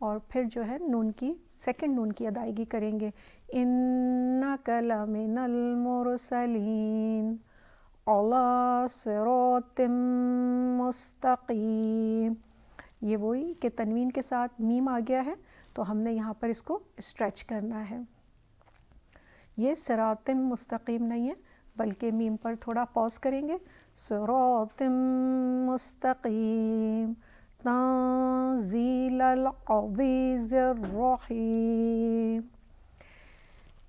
اور پھر جو ہے نون کی سیکنڈ نون کی ادائیگی کریں گے. اِنَّکَ لَمِنَ الْمُرْسَلِینَ عَلَىٰ صِرَاطٍ مُسْتَقِیمٍ. یہ وہی کہ تنوین کے ساتھ میم آ گیا ہے تو ہم نے یہاں پر اس کو اسٹریچ کرنا ہے. یہ صراط مستقیم نہیں ہے بلکہ میم پر تھوڑا پاز کریں گے. صراط مستقیم تنزیل العزیز الرحیم.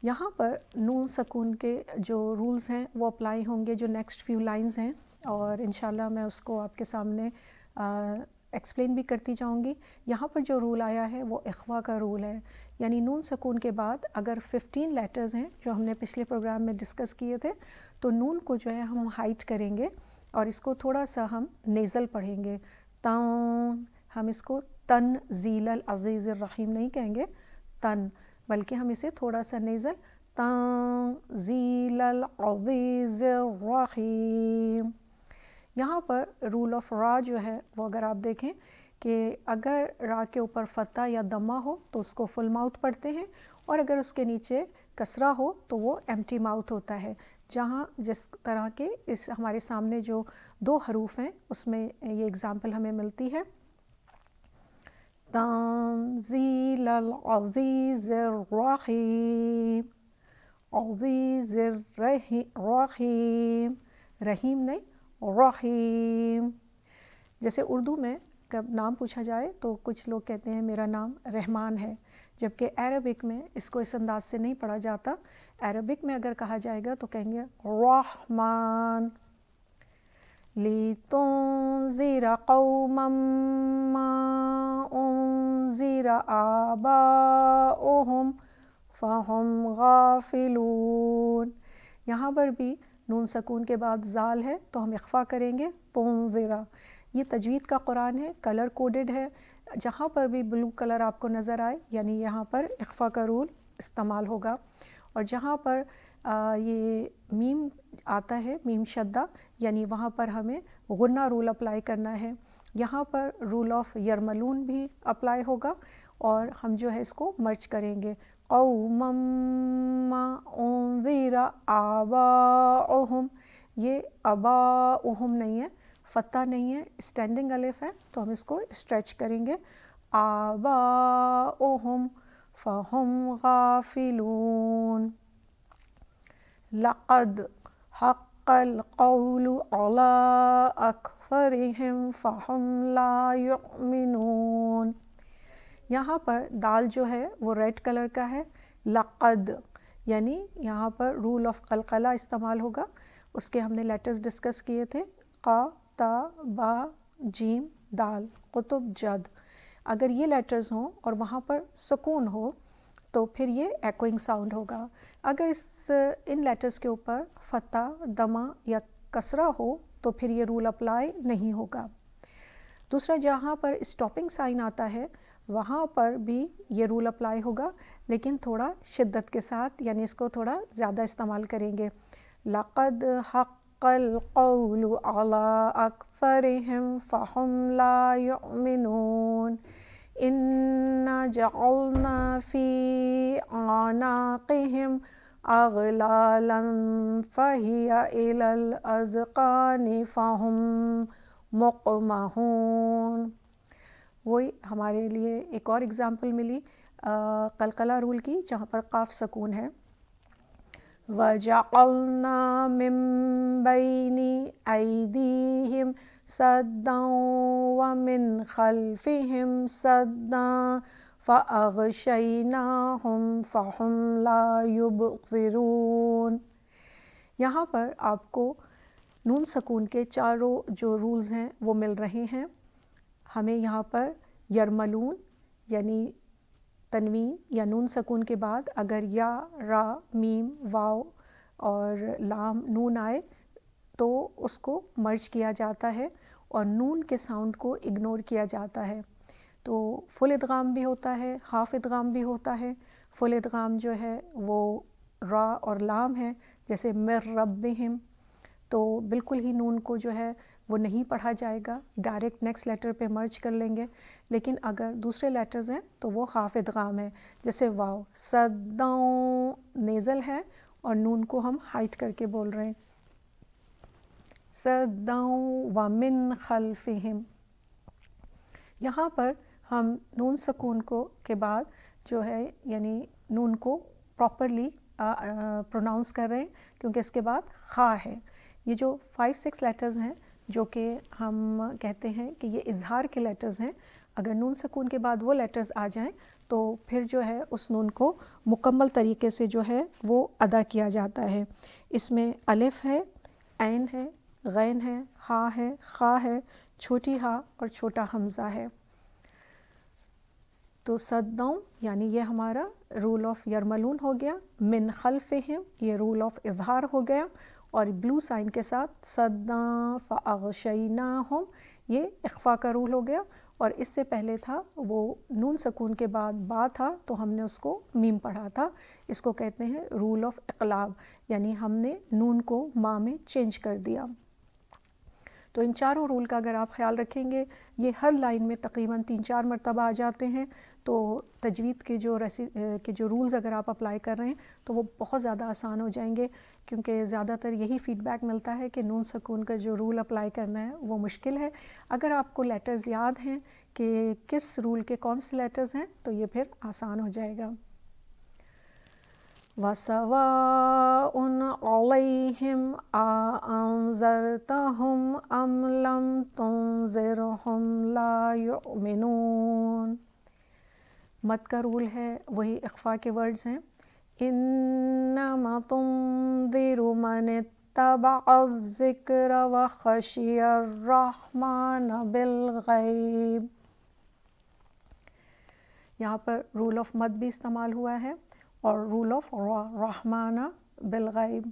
یہاں پر نون سکون کے جو رولز ہیں وہ اپلائی ہوں گے جو نیکسٹ فیو لائنز ہیں، اور انشاءاللہ میں اس کو آپ کے سامنے ایکسپلین بھی کرتی جاؤں گی. یہاں پر جو رول آیا ہے وہ اخوا کا رول ہے، یعنی نون سکون کے بعد اگر 15 لیٹرز ہیں جو ہم نے پچھلے پروگرام میں ڈسکس کیے تھے تو نون کو جو ہے ہم ہائٹ کریں گے اور اس کو تھوڑا سا ہم نیزل پڑھیں گے. ہم اس کو تنزیل العزیز الرحیم نہیں کہیں گے تن، بلکہ ہم اسے تھوڑا سا نیزل تنزیل العزیز الرحیم. یہاں پر رول آف را جو ہے وہ اگر آپ دیکھیں کہ اگر را کے اوپر فتح یا دمہ ہو تو اس کو فل ماؤتھ پڑھتے ہیں، اور اگر اس کے نیچے کسرہ ہو تو وہ ایمٹی ماؤتھ ہوتا ہے. جہاں جس طرح کے اس ہمارے سامنے جو 2 حروف ہیں اس میں یہ اگزامپل ہمیں ملتی ہے. تنزیل العزیز الرحیم، عزیز الرحیم، رحیم نہیں رحیم. جیسے اردو میں کب نام پوچھا جائے تو کچھ لوگ کہتے ہیں میرا نام رحمان ہے، جبکہ عربک میں اس کو اس انداز سے نہیں پڑھا جاتا. عربک میں اگر کہا جائے گا تو کہیں گے رحمان. لِتُنذِرَ قَوْمًا مَّا أُنذِرَ آبَاؤُهُمْ فَهُمْ غَافِلُونَ. یہاں پر بھی نون سکون کے بعد زال ہے تو ہم اخفا کریں گے تنذرا. یہ تجوید کا قرآن ہے، کلر کوڈڈ ہے. جہاں پر بھی بلو کلر آپ کو نظر آئے یعنی یہاں پر اخفا کا رول استعمال ہوگا، اور جہاں پر یہ میم آتا ہے میم شدہ یعنی وہاں پر ہمیں غنہ رول اپلائی کرنا ہے. یہاں پر رول آف یرملون بھی اپلائی ہوگا اور ہم جو ہے اس کو مرچ کریں گے. قوما ما انذر آباؤہم، یہ آباؤہم نہیں ہے، فتح نہیں ہے، اسٹینڈنگ الف ہے تو ہم اس کو اسٹریچ کریں گے. آباؤہم فہم غافلون. لقد حق القول علی اکثرہم فہم لا یؤمنون. یہاں پر دال جو ہے وہ ریڈ کلر کا ہے. لقد یعنی یہاں پر رول آف قلقلہ استعمال ہوگا. اس کے ہم نے لیٹرز ڈسکس کیے تھے، قا تا با جیم دال قطب جد. اگر یہ لیٹرز ہوں اور وہاں پر سکون ہو تو پھر یہ ایکوئنگ ساؤنڈ ہوگا. اگر ان لیٹرز کے اوپر فتح دمہ یا کسرہ ہو تو پھر یہ رول اپلائی نہیں ہوگا. دوسرا جہاں پر اسٹاپنگ سائن آتا ہے وہاں پر بھی یہ رول اپلائی ہوگا لیکن تھوڑا شدت کے ساتھ، یعنی اس کو تھوڑا زیادہ استعمال کریں گے. لقد حق القول علی اکثرہم فہم لا یؤمنون. انا جعلنا فی اعناقہم اغلالا فہی الی الاذقان فہم مقمحون. وہی ہمارے لیے ایک اور اگزامپل ملی قلقلہ رول کی جہاں پر قاف سکون ہے. وَجَعَلْنَا مِن بَيْنِ أَيْدِيهِمْ سَدًّا وَمِنْ خَلْفِهِمْ سَدًّا فَأَغْشَيْنَاهُمْ فَهُمْ لَا يُبْصِرُونَ. یہاں پر آپ کو نون سکون کے چاروں جو رولز ہیں وہ مل رہے ہیں. ہمیں یہاں پر یرملون یعنی تنوین یا نون سکون کے بعد اگر یا را میم واو اور لام نون آئے تو اس کو مرج کیا جاتا ہے اور نون کے ساؤنڈ کو اگنور کیا جاتا ہے. تو فل ادغام بھی ہوتا ہے، ہاف ادغام بھی ہوتا ہے. فل ادغام جو ہے وہ را اور لام ہے، جیسے مر ربہم تو بالکل ہی نون کو جو ہے وہ نہیں پڑھا جائے گا، ڈائریکٹ نیکسٹ لیٹر پہ مرج کر لیں گے. لیکن اگر دوسرے لیٹرز ہیں تو وہ ہاف ادغام ہے. جیسے واو، صدوں نیزل ہے اور نون کو ہم ہائٹ کر کے بول رہے ہیں. صدوں ومن خلفہم. یہاں پر ہم نون سکون کو کے بعد جو ہے یعنی نون کو پراپرلی پروناؤنس کر رہے ہیں کیونکہ اس کے بعد خا ہے. یہ جو 5-6 لیٹرز ہیں جو کہ ہم کہتے ہیں کہ یہ اظہار کے لیٹرز ہیں، اگر نون سکون کے بعد وہ لیٹرز آ جائیں تو پھر جو ہے اس نون کو مکمل طریقے سے جو ہے وہ ادا کیا جاتا ہے. اس میں الف ہے، عین ہے، غین ہے، ہا ہے، خا ہے، چھوٹی ہا اور چھوٹا حمزہ ہے. تو صدوں یعنی یہ ہمارا رول آف یرملون ہو گیا. من خلفہم یہ رول آف اظہار ہو گیا، اور بلو سائن کے ساتھ صداں فاغشیناہم یہ اخفا کا رول ہو گیا. اور اس سے پہلے تھا وہ نون سکون کے بعد با تھا تو ہم نے اس کو میم پڑھا تھا. اس کو کہتے ہیں رول آف اقلاب، یعنی ہم نے نون کو ما میں چینج کر دیا. تو ان چاروں رول کا اگر آپ خیال رکھیں گے، یہ ہر لائن میں تقریباً 3-4 مرتبہ آ جاتے ہیں. تو تجوید کے جو رولز اگر آپ اپلائی کر رہے ہیں تو وہ بہت زیادہ آسان ہو جائیں گے، کیونکہ زیادہ تر یہی فیڈ بیک ملتا ہے کہ نون سکون کا جو رول اپلائی کرنا ہے وہ مشکل ہے. اگر آپ کو لیٹرز یاد ہیں کہ کس رول کے کون سے لیٹرز ہیں تو یہ پھر آسان ہو جائے گا. وَسَوَاءٌ عَلَيْهِمْ أَأَنذَرْتَهُمْ أَمْ لَمْ تُنذِرْهُمْ لَا يُؤْمِنُونَ. مد کا رول ہے، وہی اخفا کے ورڈز ہیں. إِنَّمَا تُنذِرُ مَنِ اتَّبَعَ الذِّكْرَ وَخَشِيَ الرَّحْمَنَ بِالْغَيْبِ. یہاں پر رول آف مد بھی استعمال ہوا ہے اور رول آف رحمانہ بالغیب.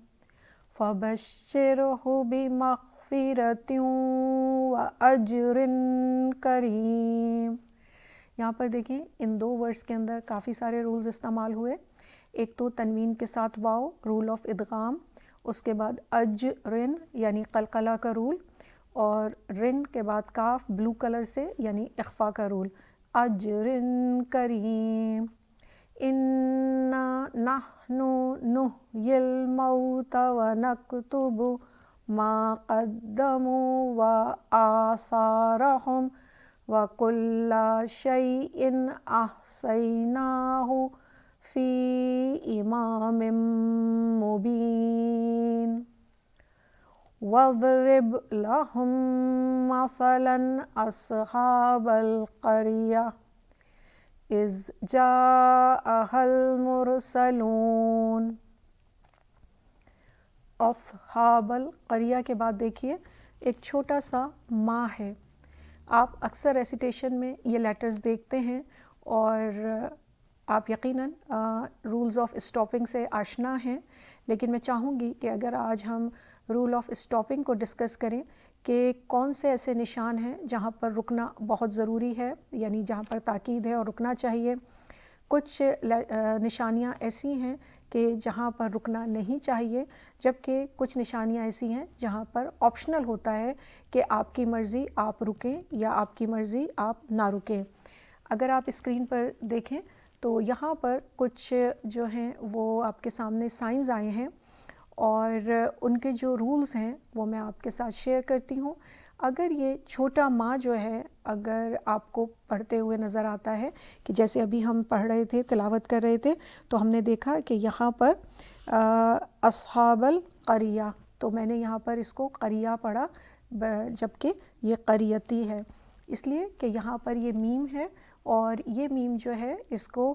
فَبَشِّرْهُ بِمَغْفِرَةٍ وَأَجْرٍ كَرِيمٍ. یہاں پر دیکھیں ان 2 ورڈز کے اندر کافی سارے رولز استعمال ہوئے. ایک تو تنوین کے ساتھ واو رول آف ادغام، اس کے بعد اجرن یعنی قلقلہ کا رول، اور رن کے بعد کاف بلو کلر سے یعنی اخفا کا رول. اجرن کریم. اِنَّا نَحْنُ نُحْيِي الْمَوْتَ وَنَكْتُبُ مَا قَدَّمُوا وَآثَارَهُمْ وَكُلَّ شَيْءٍ أَحْصَيْنَاهُ فِي إِمَامٍ مُبِينٍ. وَاضْرِبْ لَهُمْ مَثَلًا أَصْحَابَ الْقَرْيَةِ إِذْ جَاءَهَا الْمُرْسَلُونَ. اصحاب القریہ کے بعد دیکھیے ایک چھوٹا سا ما ہے. آپ اکثر ریسیٹیشن میں یہ لیٹرز دیکھتے ہیں اور آپ یقیناً رولز آف اسٹاپنگ سے آشنا ہیں، لیکن میں چاہوں گی کہ اگر آج ہم رول آف اسٹاپنگ کو ڈسکس کریں کہ کون سے ایسے نشان ہیں جہاں پر رکنا بہت ضروری ہے، یعنی جہاں پر تاکید ہے اور رکنا چاہیے. کچھ نشانیاں ایسی ہیں کہ جہاں پر رکنا نہیں چاہیے، جبکہ کچھ نشانیاں ایسی ہیں جہاں پر آپشنل ہوتا ہے کہ آپ کی مرضی آپ رکیں یا آپ کی مرضی آپ نہ رکیں. اگر آپ اسکرین پر دیکھیں تو یہاں پر کچھ جو ہیں وہ آپ کے سامنے سائنز آئے ہیں اور ان کے جو رولز ہیں وہ میں آپ کے ساتھ شیئر کرتی ہوں. اگر یہ چھوٹا ما جو ہے اگر آپ کو پڑھتے ہوئے نظر آتا ہے کہ جیسے ابھی ہم پڑھ رہے تھے، تلاوت کر رہے تھے، تو ہم نے دیکھا کہ یہاں پر اصحاب القریہ، تو میں نے یہاں پر اس کو قریہ پڑھا جبکہ یہ قریتی ہے، اس لیے کہ یہاں پر یہ میم ہے اور یہ میم جو ہے اس کو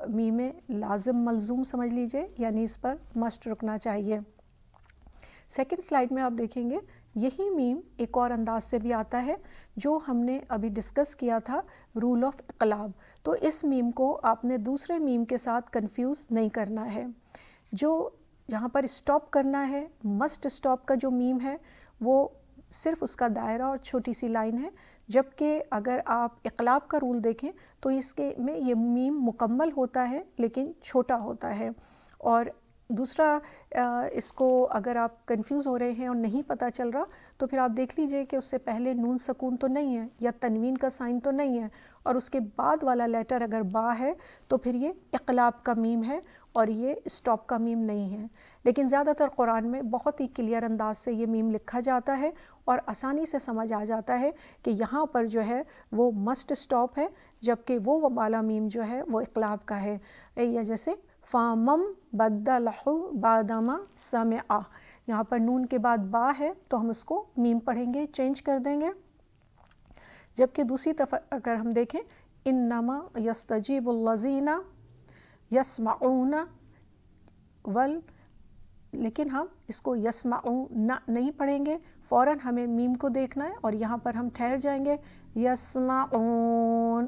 میم لازم ملزوم سمجھ لیجئے، یعنی اس پر مسٹ رکنا چاہیے. سیکنڈ سلائیڈ میں آپ دیکھیں گے یہی میم ایک اور انداز سے بھی آتا ہے جو ہم نے ابھی ڈسکس کیا تھا، رول آف اقلاب. تو اس میم کو آپ نے دوسرے میم کے ساتھ کنفیوز نہیں کرنا ہے. جو جہاں پر اسٹاپ کرنا ہے، مسٹ اسٹاپ کا جو میم ہے وہ صرف اس کا دائرہ اور چھوٹی سی لائن ہے، جبکہ اگر آپ اقلاب کا رول دیکھیں تو اس کے میں یہ میم مکمل ہوتا ہے لیکن چھوٹا ہوتا ہے، اور دوسرا اس کو اگر آپ کنفیوز ہو رہے ہیں اور نہیں پتہ چل رہا تو پھر آپ دیکھ لیجئے کہ اس سے پہلے نون سکون تو نہیں ہے یا تنوین کا سائن تو نہیں ہے، اور اس کے بعد والا لیٹر اگر با ہے تو پھر یہ اقلاب کا میم ہے اور یہ اسٹاپ کا میم نہیں ہے۔ لیکن زیادہ تر قرآن میں بہت ہی کلیئر انداز سے یہ میم لکھا جاتا ہے اور آسانی سے سمجھ آ جاتا ہے کہ یہاں پر جو ہے وہ مسٹ اسٹاپ ہے، جبکہ وہ والا میم جو ہے وہ اقلاب کا ہے، یا جیسے فامم بدلہ بادما سمعا، یہاں پر نون کے بعد با ہے تو ہم اس کو میم پڑھیں گے، چینج کر دیں گے۔ جبکہ دوسری طرف اگر ہم دیکھیں انما یستجیب الذین یسمعون لیکن ہم اس کو یسمعون نہیں پڑھیں گے، فوراً ہمیں میم کو دیکھنا ہے اور یہاں پر ہم ٹھہر جائیں گے یسمعون۔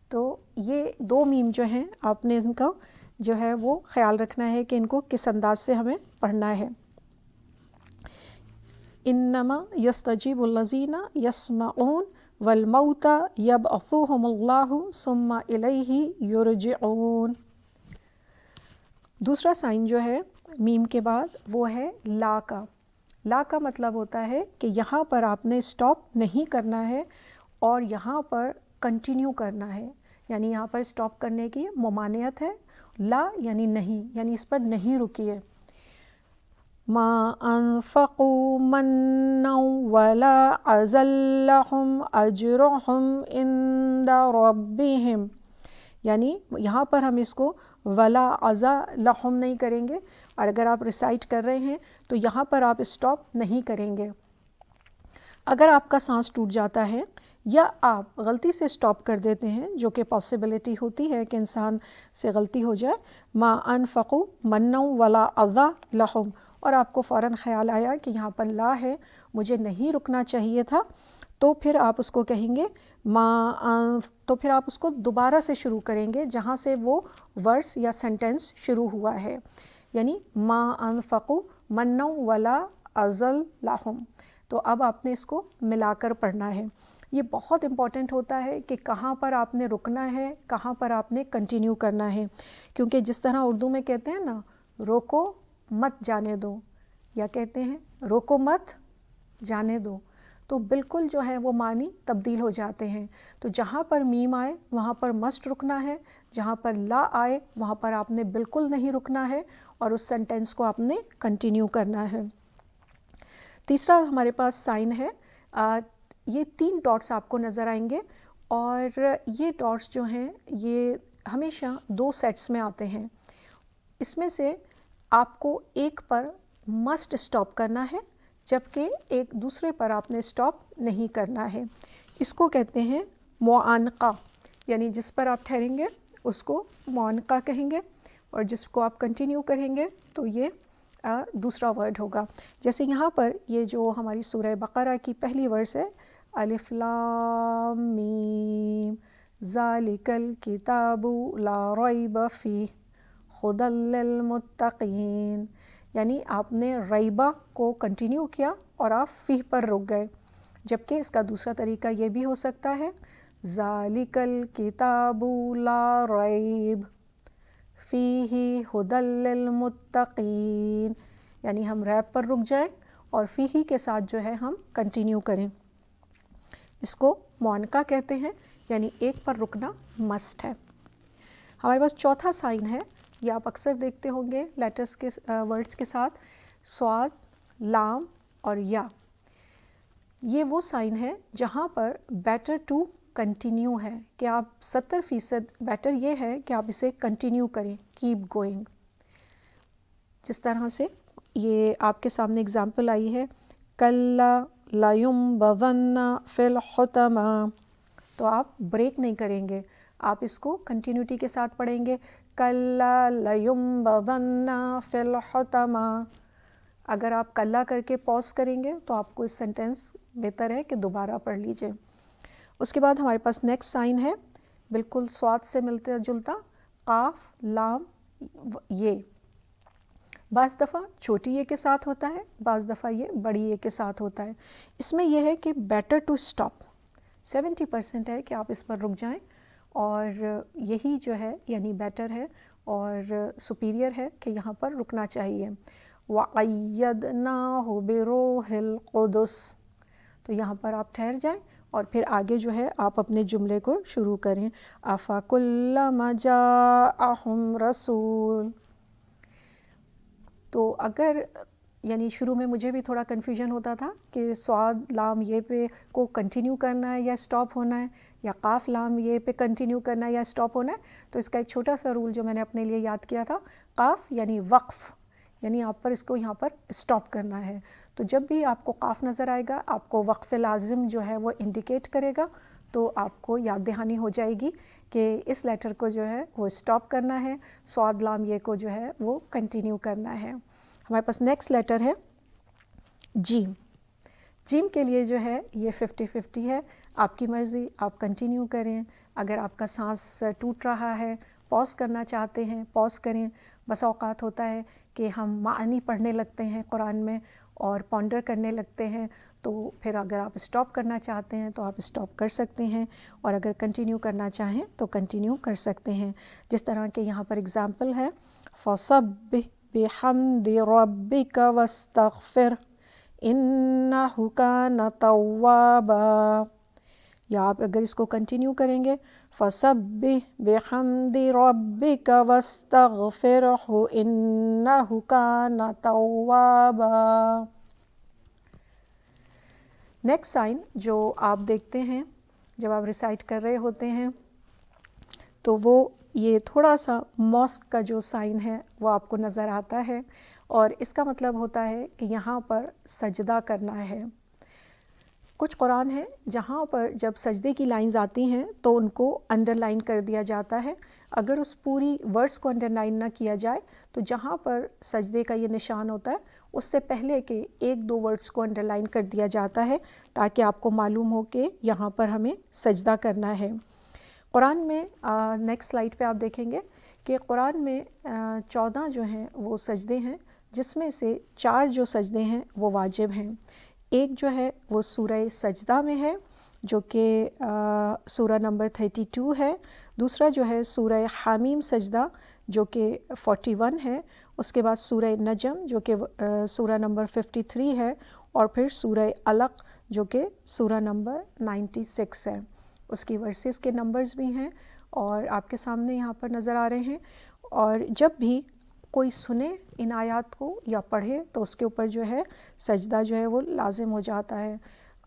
تو یہ دو میم جو ہیں آپ نے ان کا جو ہے وہ خیال رکھنا ہے کہ ان کو کس انداز سے ہمیں پڑھنا ہے۔ انما یستجیب الذین یسمعون والموتى یبعثهم اللہ ثم الیہ یرجعون۔ دوسرا سائن جو ہے میم کے بعد وہ ہے لا کا۔ لا کا مطلب ہوتا ہے کہ یہاں پر آپ نے اسٹاپ نہیں کرنا ہے اور یہاں پر کنٹینیو کرنا ہے، یعنی یہاں پر اسٹاپ کرنے کی ممانعت ہے۔ لا یعنی نہیں، یعنی اس پر نہیں رکیے۔ ما انفقوا منا ولا ازلهم اجرهم عند ربهم، یعنی یہاں پر ہم اس کو ولا ازا لہم نہیں کریں گے، اور اگر آپ ریسائٹ کر رہے ہیں تو یہاں پر آپ اسٹاپ نہیں کریں گے۔ اگر آپ کا سانس ٹوٹ جاتا ہے یا آپ غلطی سے اسٹاپ کر دیتے ہیں، جو کہ پاسبلٹی ہوتی ہے کہ انسان سے غلطی ہو جائے، ما انفقوا منا ولا ازا لہم، اور آپ کو فوراً خیال آیا کہ یہاں پر لا ہے، مجھے نہیں رکنا چاہیے تھا، تو پھر آپ اس کو کہیں گے تو پھر آپ اس کو دوبارہ سے شروع کریں گے جہاں سے وہ ورس یا سینٹنس شروع ہوا ہے، یعنی ما انفقوا منا ولا ازل لہم۔ تو اب آپ نے اس کو ملا کر پڑھنا ہے۔ یہ بہت امپورٹنٹ ہوتا ہے کہ کہاں پر آپ نے رکنا ہے، کہاں پر آپ نے کنٹینیو کرنا ہے، کیونکہ جس طرح اردو میں کہتے ہیں نا روکو مت جانے دو، یا کہتے ہیں روکو مت جانے دو، تو بالکل جو ہے وہ معنی تبدیل ہو جاتے ہیں۔ تو جہاں پر میم آئے وہاں پر مسٹ رکنا ہے، جہاں پر لا آئے وہاں پر آپ نے بالکل نہیں رکنا ہے اور اس سینٹینس کو آپ نے کنٹینیو کرنا ہے۔ تیسرا ہمارے پاس سائن ہے، یہ 3 ڈاٹس آپ کو نظر آئیں گے، اور یہ ڈاٹس جو ہیں یہ ہمیشہ 2 سیٹس میں آتے ہیں۔ اس میں سے آپ کو ایک پر مسٹ اسٹاپ کرنا ہے، جبکہ ایک دوسرے پر آپ نے اسٹاپ نہیں کرنا ہے۔ اس کو کہتے ہیں معانقہ، یعنی جس پر آپ ٹھہریں گے اس کو معانقہ کہیں گے، اور جس کو آپ کنٹینیو کریں گے تو یہ دوسرا ورڈ ہوگا۔ جیسے یہاں پر یہ جو ہماری سورہ بقرہ کی پہلی ورس ہے، الف لام میم ذالک الکتاب لا ریب فیہ ھدی للمتقین، یعنی آپ نے ریبہ کو کنٹینیو کیا اور آپ فیہ پر رک گئے، جبکہ اس کا دوسرا طریقہ یہ بھی ہو سکتا ہے ذالک الکتاب لا ریب فیہ ھدی للمتقین، یعنی ہم ریب پر رک جائیں اور فیہ کے ساتھ جو ہے ہم کنٹینیو کریں۔ اس کو معانقہ کہتے ہیں، یعنی ایک پر رکنا مسٹ ہے۔ ہمارے پاس چوتھا سائن ہے، یہ آپ اکثر دیکھتے ہوں گے لیٹرز کے ورڈز کے ساتھ، صاد، لام اور یا۔ یہ وہ سائن ہے جہاں پر بیٹر ٹو کنٹینیو ہے، کہ آپ 70% بیٹر یہ ہے کہ آپ اسے کنٹینیو کریں، کیپ گوئنگ۔ جس طرح سے یہ آپ کے سامنے اگزامپل آئی ہے کلا لیمبذن فی الحطمہ، تو آپ بریک نہیں کریں گے، آپ اس کو کنٹینیوٹی کے ساتھ پڑھیں گے کلا لیمبذن فی الحطمہ۔ اگر آپ کلا کر کے پوز کریں گے تو آپ کو اس سینٹینس بہتر ہے کہ دوبارہ پڑھ لیجئے۔ اس کے بعد ہمارے پاس نیکسٹ سائن ہے، بالکل صاد سے ملتا جلتا، قاف لام یہ، بعض دفعہ چھوٹی یہ کے ساتھ ہوتا ہے، بعض دفعہ یہ بڑی یہ کے ساتھ ہوتا ہے۔ اس میں یہ ہے کہ بیٹر ٹو اسٹاپ، 70% ہے کہ آپ اس پر رک جائیں، اور یہی جو ہے یعنی بیٹر ہے اور سپیریئر ہے کہ یہاں پر رکنا چاہیے. وَأَيَّدْنَاهُ بِرُوحِ الْقُدُسِ، تو یہاں پر آپ ٹھہر جائیں اور پھر آگے جو ہے آپ اپنے جملے کو شروع کریں. أَفَكُلَّمَا جَاءَهُمْ رَسُولٌ. تو اگر یعنی شروع میں مجھے بھی تھوڑا کنفیوژن ہوتا تھا کہ صاد لام یہ پہ کو کنٹینیو کرنا ہے یا اسٹاپ ہونا ہے، یا قاف لام یہ پہ کنٹینیو کرنا ہے یا اسٹاپ ہونا ہے. تو اس کا ایک چھوٹا سا رول جو میں نے اپنے لیے یاد کیا تھا، قاف یعنی وقف، یعنی آپ پر اس کو یہاں پر اسٹاپ کرنا ہے. تو جب بھی آپ کو قاف نظر آئے گا، آپ کو وقف لازم جو ہے وہ انڈیکیٹ کرے گا، تو آپ کو یاد دہانی ہو جائے گی کہ اس لیٹر کو جو ہے وہ اسٹاپ کرنا ہے، صاد لام یہ کو جو ہے وہ کنٹینیو کرنا ہے. ہمارے پاس نیکسٹ لیٹر ہے جیم. جیم کے لیے جو ہے یہ 50-50 ہے، آپ کی مرضی، آپ کنٹینیو کریں. اگر آپ کا سانس ٹوٹ رہا ہے، پاز کرنا چاہتے ہیں پاز کریں. بس اوقات ہوتا ہے کہ ہم معانی پڑھنے لگتے ہیں قرآن میں اور پونڈر کرنے لگتے ہیں، تو پھر اگر آپ اسٹاپ کرنا چاہتے ہیں تو آپ اسٹاپ کر سکتے ہیں، اور اگر کنٹینیو کرنا چاہیں تو کنٹینیو کر سکتے ہیں. جس طرح کہ یہاں پر اگزامپل ہے فَصَبِّحْ بِحَمْدِ رَبِّكَ وَاسْتَغْفِرْ إِنَّهُ كَانَ تَوَّابًا. یا آپ اگر اس کو کنٹینیو کریں گے فَصَبِّحْ بِحَمْدِ رَبِّكَ وَاسْتَغْفِرْهُ إِنَّهُ كَانَ تَوَّابًا. نیکسٹ سائن جو آپ دیکھتے ہیں جب آپ ریسائٹ کر رہے ہوتے ہیں، تو وہ یہ تھوڑا سا ماسک کا جو سائن ہے وہ آپ کو نظر آتا ہے، اور اس کا مطلب ہوتا ہے کہ یہاں پر سجدہ کرنا ہے. کچھ قرآن ہے جہاں پر جب سجدے کی لائنز آتی ہیں تو ان کو انڈر لائن کر دیا جاتا ہے. اگر اس پوری ورڈز کو انڈر لائن نہ کیا جائے تو جہاں پر سجدے کا یہ نشان ہوتا ہے اس سے پہلے کے 1-2 ورڈز کو انڈر لائن کر دیا جاتا ہے، تاکہ آپ کو معلوم ہو کہ یہاں پر ہمیں سجدہ کرنا ہے. قرآن میں نیکسٹ سلائیڈ پہ آپ دیکھیں گے کہ قرآن میں 14 جو ہیں وہ سجدے ہیں، جس میں سے 4 جو سجدے ہیں وہ واجب ہیں. ایک جو ہے وہ سورہ سجدہ میں ہے جو کہ سورہ نمبر 32 ہے. دوسرا جو ہے سورہ حامیم سجدہ جو کہ 41 ہے. اس کے بعد سورہ نجم جو کہ سورہ نمبر 53 ہے، اور پھر سورہ علق جو کہ سورہ نمبر 96 ہے. اس کی ورسز کے نمبرز بھی ہیں اور آپ کے سامنے یہاں پر نظر آ رہے ہیں. اور جب بھی کوئی سنے ان آیات کو یا پڑھے تو اس کے اوپر جو ہے سجدہ جو ہے وہ لازم ہو جاتا ہے.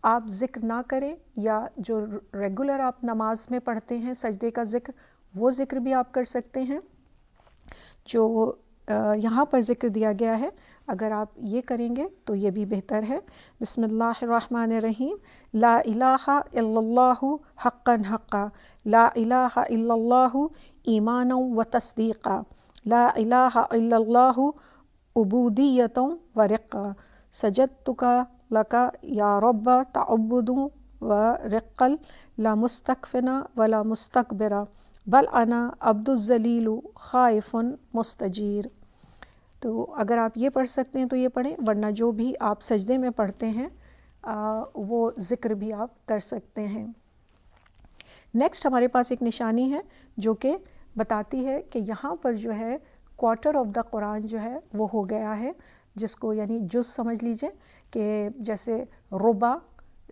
آپ ذکر نہ کریں یا جو ریگولر آپ نماز میں پڑھتے ہیں سجدے کا ذکر، وہ ذکر بھی آپ کر سکتے ہیں جو یہاں پر ذکر دیا گیا ہے. اگر آپ یہ کریں گے تو یہ بھی بہتر ہے. بسم اللہ الرحمن الرحیم. لا الہ الا اللہ حقا حقا، لا الہ الا اللہ ایمانا و تصدیقا، لا الہ الا اللہ عبودیتا و رقا، سجدتک لک یا رب تعبد و رقل، لا مستکفنا ولا مستکبرا، بل انا عبد الذلیل خائف مستجیر. تو اگر آپ یہ پڑھ سکتے ہیں تو یہ پڑھیں، ورنہ جو بھی آپ سجدے میں پڑھتے ہیں وہ ذکر بھی آپ کر سکتے ہیں. نیکسٹ ہمارے پاس ایک نشانی ہے جو کہ بتاتی ہے کہ یہاں پر جو ہے کوارٹر آف دا قرآن جو ہے وہ ہو گیا ہے، جس کو یعنی جز سمجھ لیجئے کہ جیسے ربع،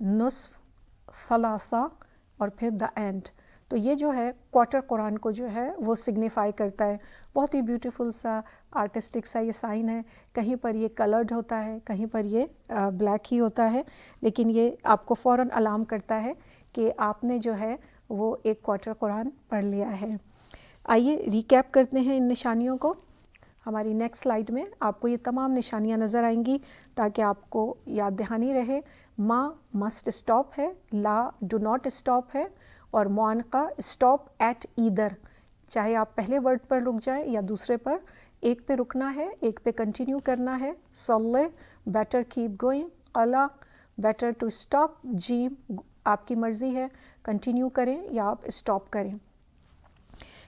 نصف، ثلاثہ اور پھر دا اینڈ. تو یہ جو ہے کوارٹر قرآن کو جو ہے وہ سگنیفائی کرتا ہے. بہت ہی بیوٹیفل سا آرٹسٹک سا یہ سائن ہے. کہیں پر یہ کلرڈ ہوتا ہے، کہیں پر یہ بلیک ہی ہوتا ہے، لیکن یہ آپ کو فوراً الارم کرتا ہے کہ آپ نے جو ہے وہ ایک کوارٹر قرآن پڑھ لیا ہے. آئیے ریکیپ کرتے ہیں ان نشانیوں کو. ہماری نیکسٹ سلائیڈ میں آپ کو یہ تمام نشانیاں نظر آئیں گی تاکہ آپ کو یاد دہانی رہے. ما مسٹ اسٹاپ ہے، لا ڈو ناٹ اسٹاپ ہے، اور معانقہ اسٹاپ ایٹ ایدر، چاہے آپ پہلے ورڈ پر رک جائیں یا دوسرے پر، ایک پہ رکنا ہے ایک پہ کنٹینیو کرنا ہے. صلی، بیٹر کیپ گوئنگ. قلا، بیٹر ٹو اسٹاپ. جیم، آپ کی مرضی ہے کنٹینیو کریں یا آپ اسٹاپ کریں.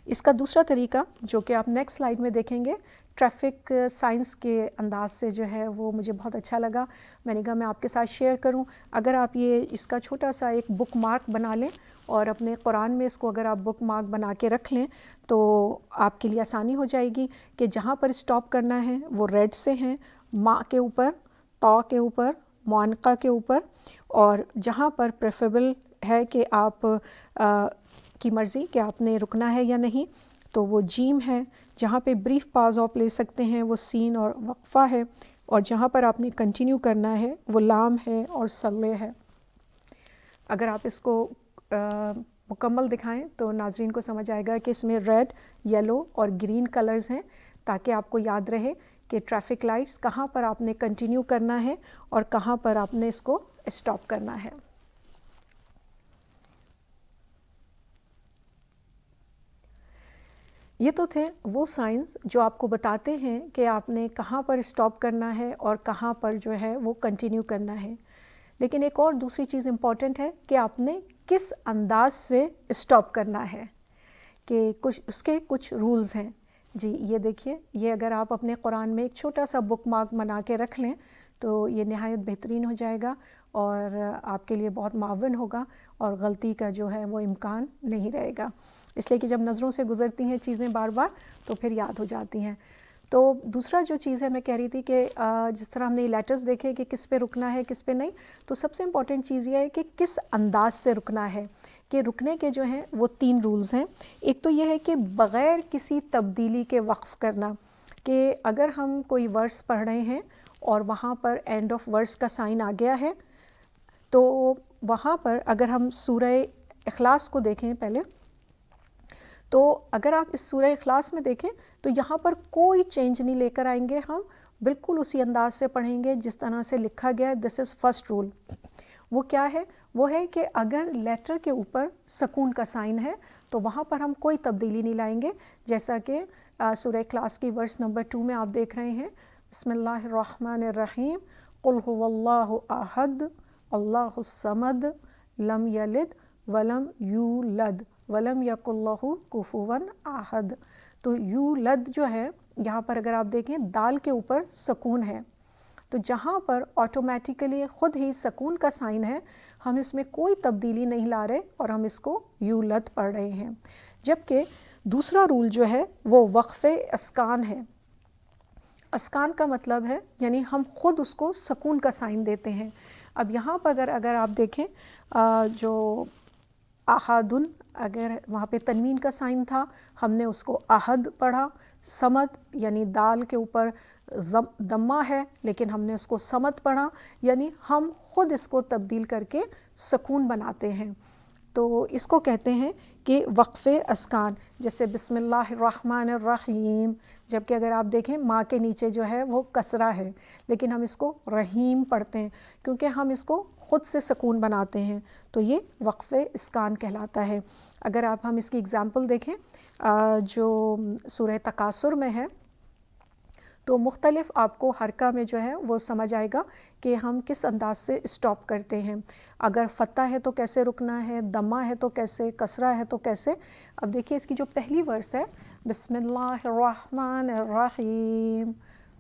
اس کا دوسرا طریقہ جو کہ آپ نیکسٹ سلائیڈ میں دیکھیں گے ٹریفک سائنس کے انداز سے جو ہے وہ مجھے بہت اچھا لگا. میں نے کہا میں آپ کے ساتھ شیئر کروں. اگر آپ یہ اس کا چھوٹا سا ایک بک مارک بنا لیں اور اپنے قرآن میں اس کو اگر آپ بک مارک بنا کے رکھ لیں تو آپ کے لیے آسانی ہو جائے گی کہ جہاں پر اسٹاپ کرنا ہے وہ ریڈ سے ہیں، ما کے اوپر، طا کے اوپر، معانقہ کے اوپر، اور جہاں پر پریفریبل ہے کہ آپ کی مرضی کہ آپ نے رکنا ہے یا نہیں تو وہ جیم ہے. جہاں پہ بریف پاز آپ لے سکتے ہیں وہ سین اور وقفہ ہے، اور جہاں پر آپ نے کنٹینیو کرنا ہے وہ لام ہے اور صلے ہے. اگر آپ اس کو مکمل دکھائیں تو ناظرین کو سمجھ آئے گا کہ اس میں ریڈ، یلو اور گرین کلرز ہیں تاکہ آپ کو یاد رہے کہ ٹریفک لائٹس کہاں پر آپ نے کنٹینیو کرنا ہے اور کہاں پر آپ نے اس کو اسٹاپ کرنا ہے. یہ تو تھے وہ سائنس جو آپ کو بتاتے ہیں کہ آپ نے کہاں پر اسٹاپ کرنا ہے اور کہاں پر جو ہے وہ کنٹینیو کرنا ہے. لیکن ایک اور دوسری چیز امپورٹنٹ ہے کہ آپ نے کس انداز سے اسٹاپ کرنا ہے، کہ کچھ اس کے کچھ رولز ہیں. جی یہ دیکھیے، یہ اگر آپ اپنے قرآن میں ایک چھوٹا سا بک مارک بنا کے رکھ لیں تو یہ نہایت بہترین ہو جائے گا اور آپ کے لیے بہت معاون ہوگا اور غلطی کا جو ہے وہ امکان نہیں رہے گا. اس لیے کہ جب نظروں سے گزرتی ہیں چیزیں بار بار تو پھر یاد ہو جاتی ہیں. تو دوسرا جو چیز ہے میں کہہ رہی تھی کہ جس طرح ہم نے لیٹرز دیکھے کہ کس پہ رکنا ہے کس پہ نہیں، تو سب سے امپورٹنٹ چیز یہ ہے کہ کس انداز سے رکنا ہے. کہ رکنے کے جو ہیں وہ 3 رولز ہیں. ایک تو یہ ہے کہ بغیر کسی تبدیلی کے وقف کرنا، کہ اگر ہم کوئی ورس پڑھ رہے ہیں اور وہاں پر اینڈ آف ورس کا سائن آ گیا ہے تو وہاں پر اگر ہم سورہ اخلاص کو دیکھیں پہلے، تو اگر آپ اس سورہ اخلاص میں دیکھیں تو یہاں پر کوئی چینج نہیں لے کر آئیں گے، ہم بالکل اسی انداز سے پڑھیں گے جس طرح سے لکھا گیا ہے. دس از فرسٹ رول. وہ کیا ہے؟ وہ ہے کہ اگر لیٹر کے اوپر سکون کا سائن ہے تو وہاں پر ہم کوئی تبدیلی نہیں لائیں گے، جیسا کہ سورہ اخلاص کی ورس نمبر 2 میں آپ دیکھ رہے ہیں. بسم اللہ الرحمن الرحیم، قل هو اللہ احد اللہ الصمد لم یلد ولم یولد ولم یکن لہ کفوا احد. تو یولد جو ہے یہاں پر اگر آپ دیکھیں دال کے اوپر سکون ہے، تو جہاں پر آٹومیٹیکلی خود ہی سکون کا سائن ہے ہم اس میں کوئی تبدیلی نہیں لا رہے اور ہم اس کو یولد پڑھ رہے ہیں. جبکہ دوسرا رول جو ہے وہ وقف اسکان ہے. اسکان کا مطلب ہے یعنی ہم خود اس کو سکون کا سائن دیتے ہیں. اب یہاں پر اگر آپ دیکھیں جو احدن، اگر وہاں پہ تنوین کا سائن تھا ہم نے اس کو احد پڑھا. صمد یعنی دال کے اوپر دمہ ہے لیکن ہم نے اس کو صمد پڑھا، یعنی ہم خود اس کو تبدیل کر کے سکون بناتے ہیں. تو اس کو کہتے ہیں کہ وقف اسکان. جیسے بسم اللہ الرحمن الرحیم، جبکہ اگر آپ دیکھیں ماں کے نیچے جو ہے وہ کسرہ ہے لیکن ہم اس کو رحیم پڑھتے ہیں کیونکہ ہم اس کو خود سے سکون بناتے ہیں. تو یہ وقف اسکان کہلاتا ہے. اگر آپ ہم اس کی اگزامپل دیکھیں جو سورہ تکاثر میں ہے تو مختلف آپ کو حرکہ میں جو ہے وہ سمجھ آئے گا کہ ہم کس انداز سے اسٹاپ کرتے ہیں. اگر فتح ہے تو کیسے رکنا ہے، دمہ ہے تو کیسے، کسرہ ہے تو کیسے. اب دیکھیے اس کی جو پہلی ورس ہے بسم اللہ الرحمن الرحیم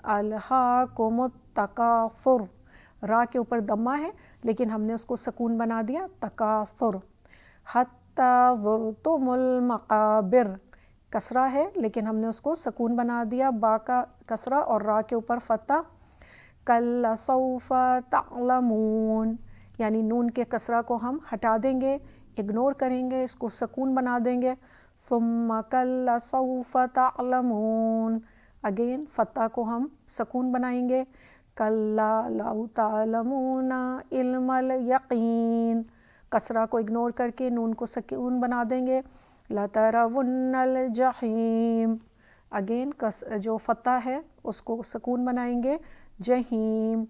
الہاکم التکاثر، را کے اوپر دمہ ہے لیکن ہم نے اس کو سکون بنا دیا تکاثر. حتی زرتم المقابر، کسرہ ہے لیکن ہم نے اس کو سکون بنا دیا، با کا کسرہ اور را کے اوپر فتح. کل سوف تعلمون، یعنی نون کے کسرہ کو ہم ہٹا دیں گے، اگنور کریں گے، اس کو سکون بنا دیں گے. ثم کل سوف تعلمون، اگین فتح کو ہم سکون بنائیں گے. کلا لو تعلمون علم الیقین، کسرہ کو اگنور کر کے نون کو سکون بنا دیں گے. لترون الجحیم، اگین جو فتح ہے اس کو سکون بنائیں گے، جہیم.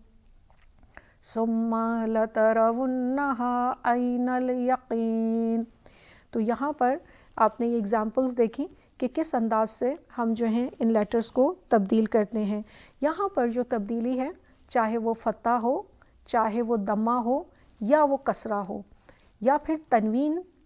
ثم لترونها عین الیقین. تو یہاں پر آپ نے یہ اگزامپلز دیکھی کہ کس انداز سے ہم جو ہیں ان لیٹرز کو تبدیل کرتے ہیں. یہاں پر جو تبدیلی ہے چاہے وہ فتح ہو، چاہے وہ دمہ ہو، یا وہ کسرہ ہو، یا پھر تنوین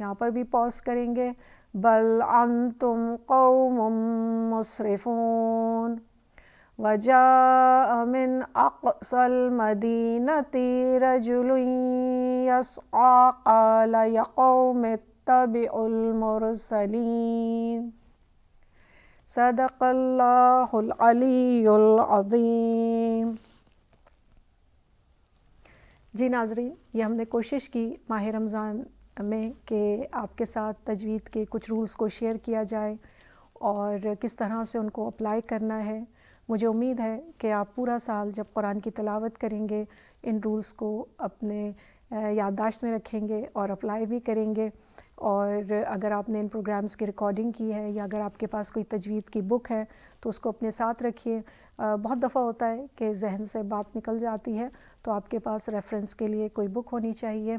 یہاں پر بھی پاز کریں گے. بل انتم قوم مسرفون. وجاء من اقصى المدينة رجل يسعى قال يا قوم اتبعوا المرسلين. صدق اللہ العلی العظیم. جی ناظرین، یہ ہم نے کوشش کی ماہ رمضان میں کہ آپ کے ساتھ تجوید کے کچھ رولز کو شیئر کیا جائے اور کس طرح سے ان کو اپلائی کرنا ہے. مجھے امید ہے کہ آپ پورا سال جب قرآن کی تلاوت کریں گے ان رولز کو اپنے یادداشت میں رکھیں گے اور اپلائی بھی کریں گے. اور اگر آپ نے ان پروگرامز کی ریکارڈنگ کی ہے یا اگر آپ کے پاس کوئی تجوید کی بک ہے تو اس کو اپنے ساتھ رکھیے. بہت دفعہ ہوتا ہے کہ ذہن سے بات نکل جاتی ہے، تو آپ کے پاس ریفرنس کے لیے کوئی بک ہونی چاہیے.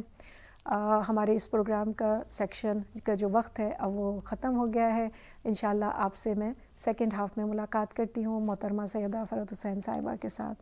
ہمارے اس پروگرام کا سیکشن کا جو وقت ہے اب وہ ختم ہو گیا ہے. انشاءاللہ آپ سے میں سیکنڈ ہاف میں ملاقات کرتی ہوں محترمہ سیدہ فرحت حسین صاحبہ کے ساتھ.